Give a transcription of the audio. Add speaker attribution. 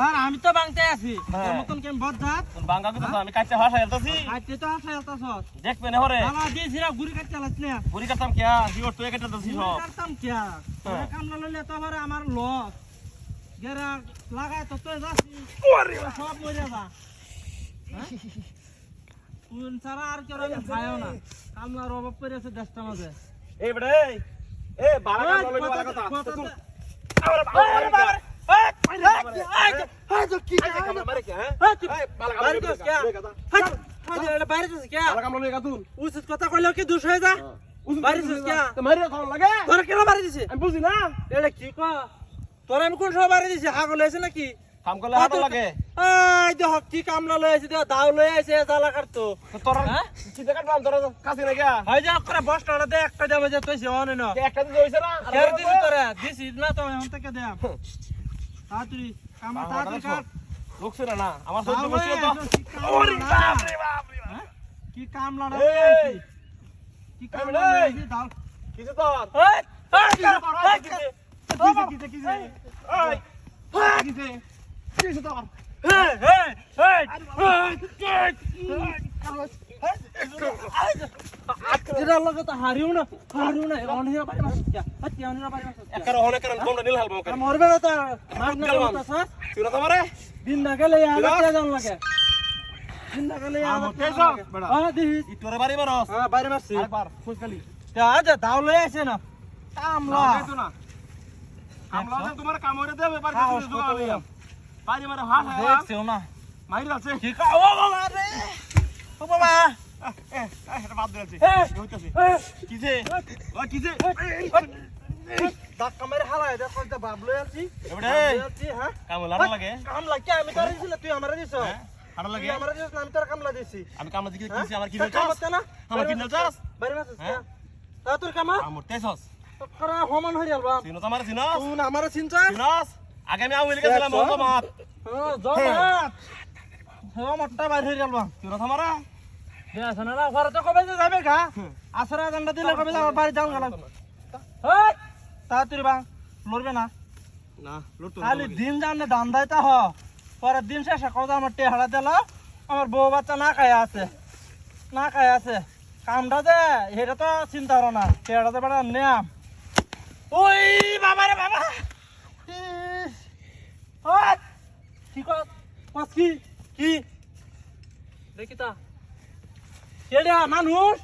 Speaker 1: আর আমি তো বাংতে আছি তোর মতন কেন বজ্জাত
Speaker 2: বাঙ্গা কইতাছ আমি কাটতে ভাষা হেলতাছি
Speaker 1: আইতে তো আসা এলতাছস
Speaker 2: দেখবে না হরে
Speaker 1: বাবা দিছিরা গুড়ি কাটতে লাছ না
Speaker 2: বুড়ি কাটতাম কিয়া জিওর তুই কাটতাছিস সব
Speaker 1: করতাম কি তোরা কামলা লইলে তো আবার আমার লস গেরা লাগায় তো তুই যাচ্ছি ওরে সব মরে যা কোন সারা আর কেউ আমি খায়ও না কামলার অভাব পড়েছে দেশটা মাঝে
Speaker 2: এই বড়ে এ বালা কামলা লইবা বালা কথা আরে বাবা
Speaker 1: কথা কইলেও কি দোষ হয়ে যা বুঝি না এটা কি তোর আমি কোন সময় বাড়ি দিছি হাগল হয়েছে নাকি
Speaker 2: কাম করলে হাত লাগে
Speaker 1: দেখ কি কামলা লই আছে দাও লই আছে জ্বালা কাটতো
Speaker 2: তোর চিন্তা কাটলাম তোর কাছে না গিয়া
Speaker 1: হয় যা করে বসটা দে একটা দেবে যে তুই অনে না
Speaker 2: একটা দিতে হইছে না
Speaker 1: কেন দিছি তোরা দিছি না তো এখন থেকে দে তাড়াতাড়ি কামলা তাড়াতাড়ি কাট
Speaker 2: লোকছে না আমার সহ্য করছিল তো ওরে বাপ রে বাপ রে
Speaker 1: কি কামলা রে কি
Speaker 2: কামলা
Speaker 1: কামলা লইছি দাও
Speaker 2: কিছে তোর
Speaker 1: হারিও না মরবে না দিন না গেলে লাগে দিন না গেলে বাইরে মারছি দাও লই আছে না কামলা
Speaker 2: তোমার কামড়ে দেবে পারি মারে হাত
Speaker 1: দেখছেও না
Speaker 2: মাইর আছে
Speaker 1: কি ও বাবা রে ও বাবা
Speaker 2: এটা বাদ দিয়েছে হইতাছে কিছে ও কিছে
Speaker 1: ধাক্কা মেরে হালায় দে কইতে বাপ লই আছি
Speaker 2: এবারে
Speaker 1: হ্যাঁ
Speaker 2: কামলা লাগে
Speaker 1: কামলা কি আমি তোর দিছিলা তুই আমারে দিছ
Speaker 2: হ্যাঁ আড়া লাগে
Speaker 1: আমারে দিছ না আমি তোর কামলা দিছি
Speaker 2: আমি কামলা দিছি কিছে আমার কি
Speaker 1: চাস না
Speaker 2: আমার কি চাস
Speaker 1: বাইরে মারছিস তা তোর কামা
Speaker 2: আমার তেছস
Speaker 1: তোরা হমান হই আলবা
Speaker 2: চিনো তোমার চিনস
Speaker 1: তুই আমারে চিনছস
Speaker 2: চিনস আগে আমি আউলি গেছিলাম মত মাত
Speaker 1: জমাত মোটটা বাইরে হই আলবা
Speaker 2: চিনো তোমারা
Speaker 1: দেছ না ঘরে তো কবে যাবে গা আসরা জান্ডা দিলে কবে যাবে বাড়ি যাও গেল হই তাড়াতাড়ি বাং লড়বে না
Speaker 2: না লড়তো
Speaker 1: খালি দিন জানলে দান দাইতা হ পরের দিন শেষে কথা আমার টেহারা দিল আমার বউ বাচ্চা না খায় আছে কামটা দে এটা তো চিন্তা করো না টেহারা দে বেড়া নেম ওই বাবা রে বাবা কি কস কি দেখি তা কেডা মানুষ